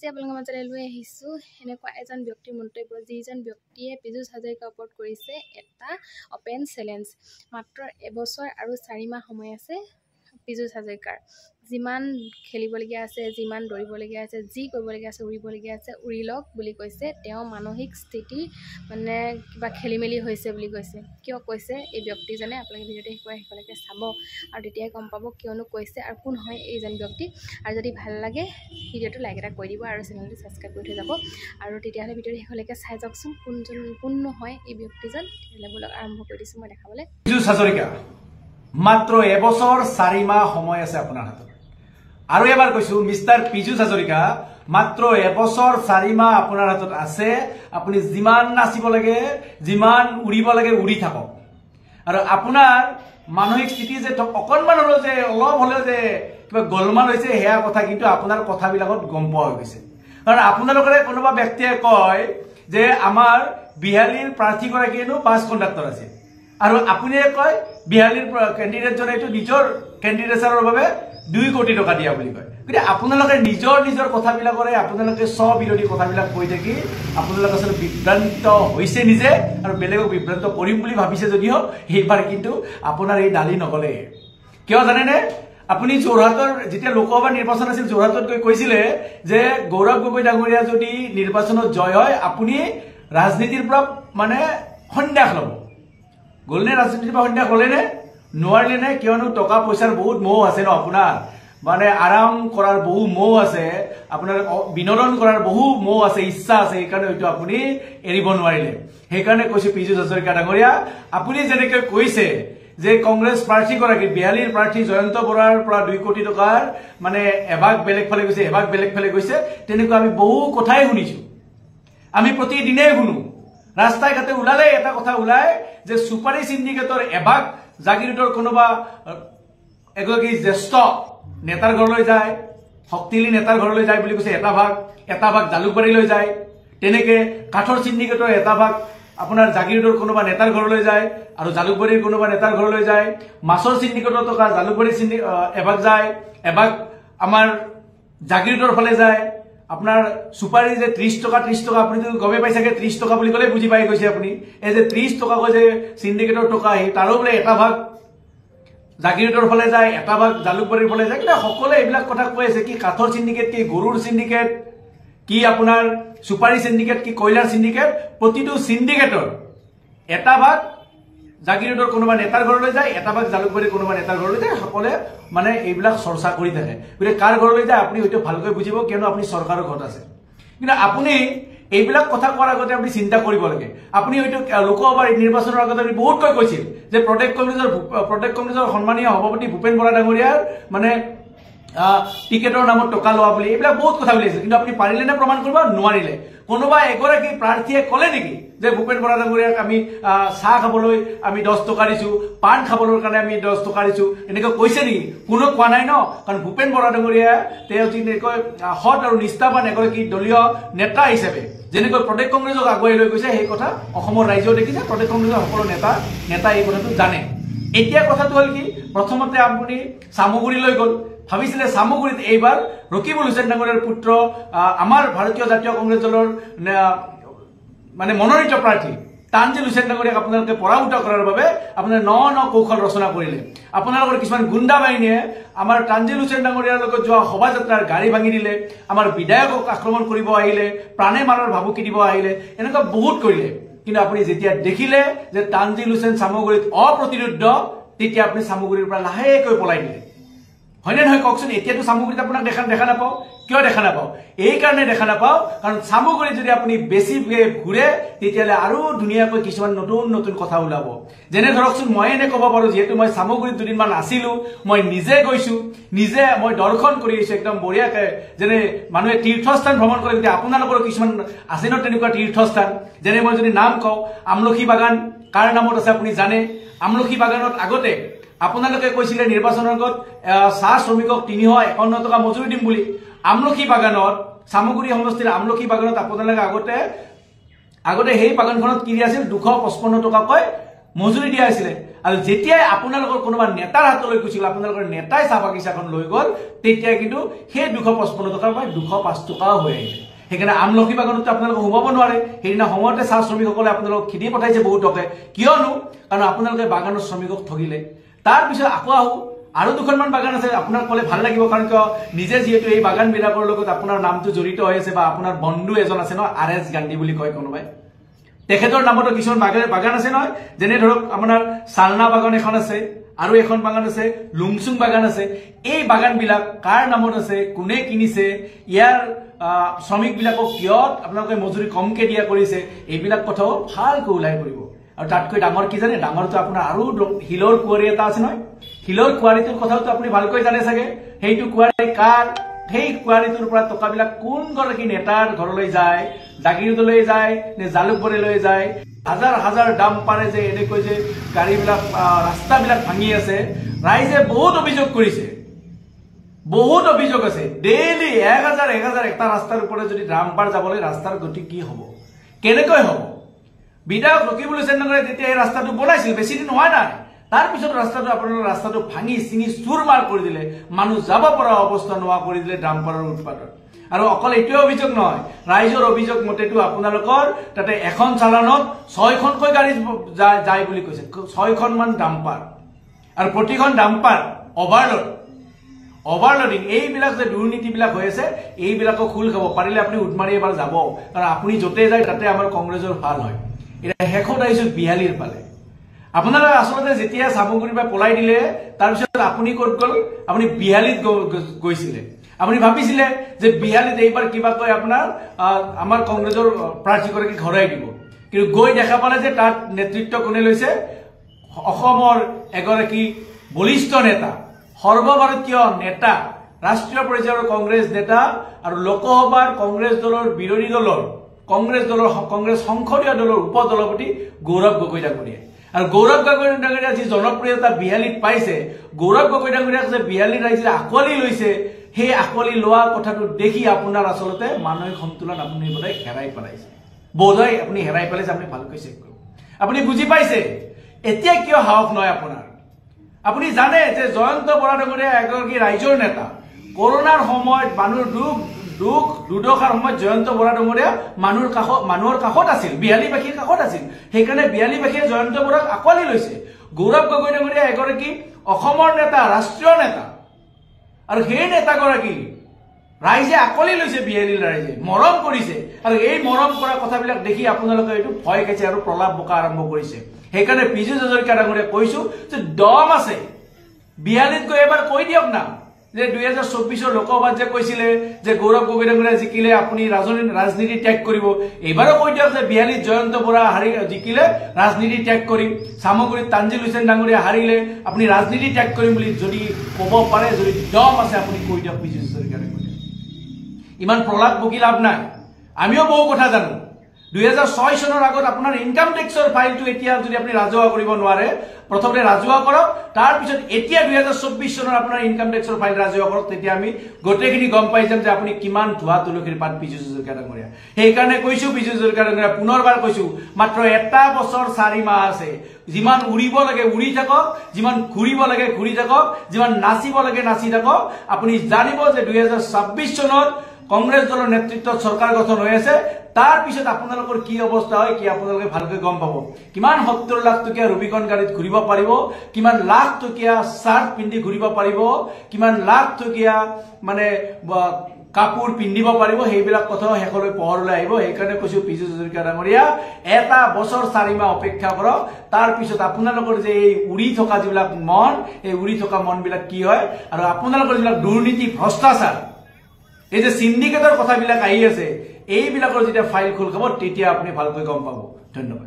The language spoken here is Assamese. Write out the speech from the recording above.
আজি আপোনালোকৰ মাজলৈ লৈ আহিছোঁ এনেকুৱা এজন ব্যক্তিৰ মন্তব্য যিজন ব্যক্তিয়ে পীযুষ হাজৰিকাৰ ওপৰত কৰিছে এটা অপেন চেলেঞ্জ। মাত্ৰ এবছৰ আৰু 4 মাহ সময় আছে পীযুষ হাজৰিকাৰ। যিমান খেলিবলগীয়া আছে, যিমান দৌৰিবলগীয়া আছে, যি কৰিবলগীয়া আছে, উৰিবলগীয়া আছে উৰি লওক বুলি কৈছে। তেওঁ মানসিক স্থিতি মানে কিবা খেলি মেলি হৈছে বুলি কৈছে। কিয় কৈছে এই ব্যক্তিজনে, আপোনালোকে ভিডিঅ'টো শেষলৈকে চাব আৰু তেতিয়াই গম পাব কিয়নো কৈছে আৰু কোন হয় এইজন ব্যক্তি। আৰু যদি ভাল লাগে ভিডিঅ'টো লাইক এটা কৰি দিব আৰু চেনেলটো ছাবস্ক্ৰাইব কৰি থৈ যাব। আৰু তেতিয়াহ'লে ভিডিঅ'টো শেষলৈকে চাই যাওকচোন কোন হয় এই ব্যক্তিজন। তেতিয়াহ'লে বলক আৰম্ভ কৰি দিছোঁ মই দেখাবলৈ। পীযুষ হাজৰিকা মাত্ৰ এবছৰ 4 মাহ সময় আছে আপোনাৰ হাতত। আৰু এবাৰ কৈছো মিষ্টাৰ পীযুষ হাজৰিকা মাত্ৰ এবছৰ 4 মাহ আপোনাৰ হাতত আছে। আপুনি যিমান নাচিব লাগে, যিমান উৰিব লাগে উৰি থাকক। আৰু আপোনাৰ মানসিক স্থিতি যে অকণমান হলেও যে অলপ হলেও যে কিবা গোলমাল হৈছে সেয়া কথা কিন্তু আপোনাৰ কথাবিলাকত গম পোৱা হৈ গৈছে। কাৰণ আপোনালোকৰে কোনোবা ব্যক্তিয়ে কয় যে আমাৰ বিহালীৰ প্ৰাৰ্থীগৰাকীয়েনো বাছ কণ্ডাক্টৰ আছে আৰু আপুনিয়ে কয় বিহালীৰ কেণ্ডিডেটজনে এইটো নিজৰ কেণ্ডিডেটছৰ বাবে 2 কোটি টকা দিয়া বুলি কয়। গতিকে আপোনালোকে নিজৰ কথাবিলাকৰে আপোনালোকে স্ববিৰোধী কথাবিলাক কৈ থাকি আপোনালোক আচলতে বিভ্ৰান্ত হৈছে নিজে আৰু বেলেগক বিভ্ৰান্ত কৰিম বুলি ভাবিছে যদিও এইবাৰ কিন্তু আপোনাৰ এই দালি নগলে। কিয় জানেনে? আপুনি যোৰহাটৰ যেতিয়া লোকসভা নিৰ্বাচন আছিল যোৰহাটত গৈ কৈছিলে যে গৌৰৱ গগৈ ডাঙৰীয়া যদি নিৰ্বাচনত জয় হয় আপুনি ৰাজনীতিৰ পৰা মানে সন্ন্যাস ল'ব। গ'লনে ৰাজনীতিৰ পৰা সন্ন্যাস ল'লেনে? নোৱাৰিলে নে? কিয়নো টকা পইচাৰ বহুত মোহ আছে ন আপোনাৰ, মানে আৰাম কৰাৰ বহু মোহ আছে, আপোনাৰ বিনোদন কৰাৰ বহু মোহ আছে, ইচ্ছা আছে, সেইকাৰণে হয়তো আপুনি এৰিব নোৱাৰিলে। সেইকাৰণে কৈছো পীযুষ হাজৰিকা ডাঙৰীয়া আপুনি যেনেকৈ কৈছে যে কংগ্ৰেছ প্ৰাৰ্থীগৰাকী বিহালীৰ প্ৰাৰ্থী জয়ন্ত বৰাৰ পৰা 2 কোটি টকাৰ মানে এভাগ বেলেগ ফালে গৈছে, এভাগ বেলেগ ফালে গৈছে, তেনেকুৱা আমি বহু কথাই শুনিছো। আমি প্ৰতিদিনেই শুনো, ৰাস্তাই ঘাটে ওলালে এটা কথা ওলায় যে সুপাৰী সিন্ডিকেটৰ এভাগ জাগিৰোডৰ কোনোবা এগৰাকী জ্যেষ্ঠ নেতাৰ ঘৰলৈ যায়, শক্তিশালী নেতাৰ ঘৰলৈ যায় বুলি কৈছে এটা ভাগ জালুকবাৰীলৈ যায়। তেনেকে কাঠৰ সিন্ডিকেটৰ এটা ভাগ আপোনাৰ জাগিৰোডৰ কোনোবা নেতাৰ ঘৰলৈ যায় আৰু জালুকবাৰীৰ কোনোবা নেতাৰ ঘৰলৈ যায়। মাছৰ সিন্ডিকেটৰ টকা জালুকবাৰী এভাগ যায়, এভাগ আমাৰ জাগিৰোডৰ ফালে যায়। আপোনাৰ সুপাৰী যে 30 টকা আপুনিতো গমে পাই চাগে, 30 টকা বুলি ক'লে বুজি পাই গৈছে আপুনি। এই যে 30 টকাকৈ যে সিন্ডিকেটৰ টকা আহি তাৰো বোলে এটা ভাগ জাগিৰোডৰ ফালে যায়, এটা ভাগ জালুকবাৰীৰ ফালে যায়। কিন্তু সকলোৱে এইবিলাক কথা কৈ আছে, কি কাঠৰ সিন্ডিকেট, কি গৰুৰ সিন্ডিকেট, কি আপোনাৰ সুপাৰী সিন্ডিকেট, কি কয়লাৰ সিন্ডিকেট। প্ৰতিটো সিন্ডিকেটৰ এটা ভাগ জাগিৰোডৰ কোনোবা নেতাৰ ঘৰলৈ যায়, এটা ভাগ জালুকবাৰীৰ কোনোবা নেতাৰ ঘৰলৈ যায়। সকলোৱে মানে এইবিলাক চৰ্চা কৰি থাকে। গতিকে কাৰ ঘৰলৈ যায় আপুনি হয়তো ভালকৈ বুজিব, কিয়নো আপুনি চৰকাৰৰ ঘৰত আছে। কিন্তু আপুনি এইবিলাক কথা কোৱাৰ আগতে আপুনি চিন্তা কৰিব লাগে। আপুনি হয়তো লোকসভাৰ নিৰ্বাচনৰ আগতে আপুনি বহুতকৈ কৈছিল যে প্ৰদেশ কংগ্ৰেছৰ সন্মানীয় সভাপতি ভূপেন বৰা ডাঙৰীয়াৰ মানে টিকেটৰ নামত টকা লোৱা বুলি, এইবিলাক বহুত কথা উলিয়াইছিল। কিন্তু আপুনি পাৰিলে নে প্ৰমাণ কৰিব? নোৱাৰিলে। কোনোবা এগৰাকী প্ৰাৰ্থীয়ে ক'লে নেকি যে ভূপেন বৰা ডাঙৰীয়াক আমি চাহ খাবলৈ আমি 10 টকা দিছো, পাণ খাবলৈ কাৰণে আমি 10 টকা দিছো, এনেকৈ কৈছে নেকি? কোনো কোৱা নাই ন। কাৰণ ভূপেন বৰা ডাঙৰীয়া তেওঁ যেনেকৈ সৎ আৰু নিষ্ঠাবান এগৰাকী দলীয় নেতা হিচাপে যেনেকৈ প্ৰদেশ কংগ্ৰেছক আগুৱাই লৈ গৈছে, সেই কথা অসমৰ ৰাইজেও দেখিছে, প্ৰদেশ কংগ্ৰেছৰ সকলো নেতা এই কথাটো জানে। এতিয়া কথাটো হ'ল কি, প্ৰথমতে আপুনি চামগুৰিলৈ গ'ল, ভাবিছিলে চামগুৰিত এইবাৰ ৰকিবুল হুছেইন ডাঙৰীয়াৰ পুত্ৰ আমাৰ ভাৰতীয় জাতীয় কংগ্ৰেছ দলৰ মানে মনোনীত প্ৰাৰ্থী তানজিল হুছেইন ডাঙৰীয়াক আপোনালোকে পৰাভূত কৰাৰ বাবে আপোনাৰ ন কৌশল ৰচনা কৰিলে। আপোনালোকৰ কিছুমান গুণ্ডা বাহিনীয়ে আমাৰ তানজিল হুছেইন ডাঙৰীয়াৰ লগত যোৱা শোভাযাত্ৰাৰ গাড়ী ভাঙি দিলে, আমাৰ বিধায়কক আক্ৰমণ কৰিব আহিলে, প্ৰাণে মাৰাৰ ভাবুকি দিব আহিলে, এনেকুৱা বহুত কৰিলে। কিন্তু আপুনি যেতিয়া দেখিলে যে তানজিল হুছেইন চামগুৰিত অপ্ৰতিৰোধ্য, তেতিয়া আপুনি চামগুৰিৰ পৰা লাহেকৈ পলাই দিলে। হয়নে নহয় কওকচোন? এতিয়াতো চামগুৰিত আপোনাক দেখা নাপাওঁ। কিয় দেখা নাপাওঁ? এই কাৰণে দেখা নাপাওঁ কাৰণ চামগুৰিত যদি আপুনি বেছি ঘূৰে তেতিয়াহ'লে আৰু ধুনীয়াকৈ কিছুমান নতুন কথা ওলাব। যেনে ধৰকচোন মই এনে ক'ব পাৰো, যিহেতু মই চামগুৰিত দুদিনমান আছিলো, মই নিজে গৈছো, মই দৰ্শন কৰি আহিছো একদম বঢ়িয়াকৈ। যেনে মানুহে তীৰ্থস্থান ভ্ৰমণ কৰে, গতিকে আপোনালোকৰ কিছুমান আছে ন তেনেকুৱা তীৰ্থস্থান। যেনে মই যদি নাম কওঁ, আমলখি বাগান কাৰ নামত আছে আপুনি জানে? আমলখি বাগানত আগতে আপোনালোকে কৈছিলে নিৰ্বাচনৰ আগত চাহ শ্ৰমিকক 351 টকা মজুৰি দিম বুলি। আমলখি বাগানত, চামগুৰি সমষ্টিৰ আমলখি বাগানত আপোনালোকে আগতে সেই বাগানখনত কিনি আছিল 255 টকাকৈ মজুৰি দিয়া হৈছিলে আৰু যেতিয়াই আপোনালোকৰ কোনোবা নেতাৰ হাতলৈ গৈছিল আপোনালোকৰ নেতাই চাহ বাগিচাখন লৈ গ'ল তেতিয়া কিন্তু সেই 255 টকাৰ পৰা 205 টকাও হৈ আহিলে সেইকাৰণে আমলখি বাগানতো আপোনালোকে সোমাব নোৱাৰে সেইদিনা সময়তে চাহ শ্ৰমিকসকলে আপোনালোকক খেদি পঠাইছে বহুতকে কিয়নো কাৰণ আপোনালোকে বাগানৰ শ্ৰমিকক ঠগিলে তাৰপিছত আকৌ আহো আৰু দুখনমান বাগান আছে আপোনাৰ কলে ভাল লাগিব কাৰণ কিয় নিজে যেহেতু এই বাগানবিলাকৰ লগত আপোনাৰ নামটো জড়িত হৈ আছে বা আপোনাৰ বন্ধু এজন আছে ন আৰএছ গান্ধী বুলি কয় কোনোবাই তেখেতৰ নামতো কিছুমান বাগান আছে নহয় যেনে ধৰক আপোনাৰ সালনা বাগান এখন আছে আৰু এখন বাগান আছে লুংচুং বাগান আছে এই বাগানবিলাক কাৰ নামত আছে কোনে কিনিছে ইয়াৰ শ্ৰমিকবিলাকক কিয় আপোনালোকে মজুৰি কমকে দিয়া কৰিছে এইবিলাক কথাও ভালকৈ ওলাই কৰিব আৰু তাতকৈ ডাঙৰ কি জানে ডাঙৰটো আপোনাৰ আৰু হিলৰ কুৱাৰী এটা আছে নহয় হিলৰ কুৱাৰীটোৰ কথাটো আপুনি ভালকৈ জানে চাগে সেইটো কুৱাৰী কাৰ সেই কুৱাৰীটোৰ পৰা টকাবিলাক কোন গৰাকী নেতাৰ ঘৰলৈ যায় জাগিৰোডলৈ যায় নে জালুকবাৰীলৈ যায় হাজাৰ হাজাৰ দাম পাৰে যে এনেকৈ যে গাড়ীবিলাক ৰাস্তাবিলাক ভাঙি আছে ৰাইজে বহুত অভিযোগ কৰিছে বহুত অভিযোগ আছে ডেইলি 1000 এটা ৰাস্তাৰ ওপৰত যদি ডাম্পাৰ যাবলৈ ৰাস্তাৰ গতি কি হ'ব কেনেকৈ হ'ব বিধায়ক ৰকিবুল হুছেইন নগৰে যেতিয়া এই ৰাস্তাটো বনাইছিল বেছি দিন হোৱা নাই তাৰপিছত ৰাস্তাটো ভাঙি চিঙি চুৰমাৰ কৰি দিলে মানুহ যাব পৰা অৱস্থা নোহোৱা কৰি দিলে ডাম্পাৰৰ উৎপাদন আৰু অকল এইটোৱে অভিযোগ নহয় ৰাইজৰ অভিযোগ মতেতো আপোনালোকৰ তাতে এখন চালানত 6খনকৈ গাড়ী যায় বুলি কৈছে 6খনমান ডাম্পাৰ আৰু প্ৰতিখন ডাম্পাৰ অভাৰলোডিং এইবিলাক যে দুৰ্নীতিবিলাক হৈ আছে এইবিলাকক খুল খাব পাৰিলে আপুনি উঠমাৰি এবাৰ যাব কাৰণ আপুনি য'তে যায় তাতে আমাৰ কংগ্ৰেছৰ ভাল হয় এটা শেষত আহিছো বিহালীৰ ফালে আপোনাৰা আসলে যেতিয়া সামগ্ৰীৰ পৰা পলাই দিলে তাৰপিছত আপুনি ক'ত গ'ল আপুনি বিহালীত গৈছিলে আপুনি ভাবিছিলে যে বিহালীত এইবাৰ কিবা কয় আপোনাৰ আমাৰ কংগ্ৰেছৰ প্ৰাৰ্থীগৰাকী ঘৰাই দিব কিন্তু গৈ দেখা পালে যে তাত নেতৃত্ব কোনে লৈছে অসমৰ এগৰাকী বলিষ্ঠ নেতা সৰ্বভাৰতীয় নেতা ৰাষ্ট্ৰীয় পৰ্যায়ৰ কংগ্ৰেছ নেতা আৰু লোকসভাৰ কংগ্ৰেছ দলৰ বিৰোধী দলৰ কংগ্ৰেছ সংসদীয় দলৰ উপদলপতি গৌৰৱ গগৈ ডাঙৰীয়া আৰু গৌৰৱ গগৈ ডাঙৰীয়া যি জনপ্ৰিয়তা বিহালীত পাইছে গৌৰৱ গগৈ ডাঙৰীয়াক যে বিহালী ৰাইজে আকোৱালি লৈছে সেই আকোৱালি লোৱা কথাটো দেখি আপোনাৰ আসলতে মানসিক সন্তুলন আপুনি বোধহয় হেৰাই পেলাইছে বোধহয় আপুনি হেৰাই পেলাইছে আপুনি ভালকৈ চেক কৰক আপুনি বুজি পাইছে এতিয়া কিয় সাহস নহয় আপোনাৰ আপুনি জানে যে জয়ন্ত বৰা ডাঙৰীয়া এগৰাকী ৰাইজৰ নেতা কৰোনাৰ সময়ত মানুহৰ দুৰ্দশাৰ সময়ত জয়ন্ত বৰা ডাঙৰীয়া মানুহৰ কাষত আছিল বিহালীবাসীৰ কাষত আছিল সেইকাৰণে বিহালীবাসীয়ে জয়ন্ত বৰাক আকোৱালি লৈছে গৌৰৱ গগৈ ডাঙৰীয়া এগৰাকী অসমৰ নেতা ৰাষ্ট্ৰীয় নেতা আৰু সেই নেতাগৰাকী ৰাইজে আকোৱালি লৈছে বিহালীৰ ৰাইজে মৰম কৰিছে আৰু এই মৰম কৰা কথাবিলাক দেখি আপোনালোকে এইটো ভয় খাইছে আৰু প্ৰলাপ বোকা আৰম্ভ কৰিছে সেইকাৰণে পীযুষ হাজৰিকা ডাঙৰীয়া কৈছো যে দম আছে বিহালীত গৈ এবাৰ কৈ দিয়ক না যে 2024 লোকসভাত যে কৈছিলে যে গৌৰৱ গগৈ ডাঙৰীয়া জিকিলে আপুনি ৰাজনীতি ত্যাগ কৰিব এবাৰো কৈ দিয়ক যে বিহালীত জয়ন্ত বৰা জিকিলে ৰাজনীতি ত্যাগ কৰিম সামগ্ৰীত তানজিল হুছেইন ডাঙৰীয়া হাৰিলে আপুনি ৰাজনীতি ত্যাগ কৰিম বুলি যদি ক'ব পাৰে যদি দম আছে আপুনি কৈ দিয়ক পীযুষ হাজৰিকা ডাঙৰীয়া ইমান প্ৰলাপ বকি লাভ নাই আমিও বহু কথা জানো 2006 চনৰ আগত আপোনাৰ ইনকাম টেক্সৰ ফাইলটো এতিয়া যদি আপুনি ৰাজহুৱা কৰিব নোৱাৰে প্ৰথমতে ৰাজহুৱা কৰক তাৰ পিছত এতিয়া 2024 চনৰ আপোনাৰ ইনকাম টেক্সৰ ফাইল ৰাজহুৱা কৰক তেতিয়া আমি গোটেইখিনি গম পাই যাম যে আপুনি কিমান ধোৱা তুলসীৰ পাত পীযুষ হাজৰিকা ডাঙৰীয়া সেইকাৰণে কৈছো পীযুষ হাজৰিকা ডাঙৰীয়া পুনৰবাৰ কৈছো মাত্ৰ এটা বছৰ 4 মাহ আছে যিমান উৰিব লাগে উৰি থাকক যিমান ঘূৰিব লাগে ঘূৰি থাকক যিমান নাচিব লাগে নাচি থাকক আপুনি জানিব যে 2026 চনত কংগ্ৰেছ দলৰ নেতৃত্বত চৰকাৰ গঠন হৈ আছে তাৰ পিছত আপোনালোকৰ কি অৱস্থা হয় কি আপোনালোকে ভালকৈ গম পাব কিমান 70 লাখ টকীয়া ৰবিকন গাড়ীত ঘূৰিব পাৰিব কিমান লাখ টকীয়া শাৰ্ট পিন্ধি ঘূৰিব পাৰিব কিমান লাখ টকীয়া মানে কাপোৰ পিন্ধিব পাৰিব সেইবিলাক কথা শেষলৈ পোহৰলৈ আহিব সেইকাৰণে কৈছো পীযুষ হাজৰিকা ডাঙৰীয়া এটা বছৰ 4 মাহ অপেক্ষা কৰক তাৰ পিছত আপোনালোকৰ যে এই উৰি থকা যিবিলাক মন এই উৰি থকা মনবিলাক কি হয় আৰু আপোনালোকৰ যিবিলাক দুৰ্নীতি ভ্ৰষ্টাচাৰ এই যে সিন্ডিকেটৰ কথাবিলাক আহি আছে এইবিলাকৰ যেতিয়া ফাইল খোল খাব তেতিয়া আপুনি ভালকৈ গম পাব ধন্যবাদ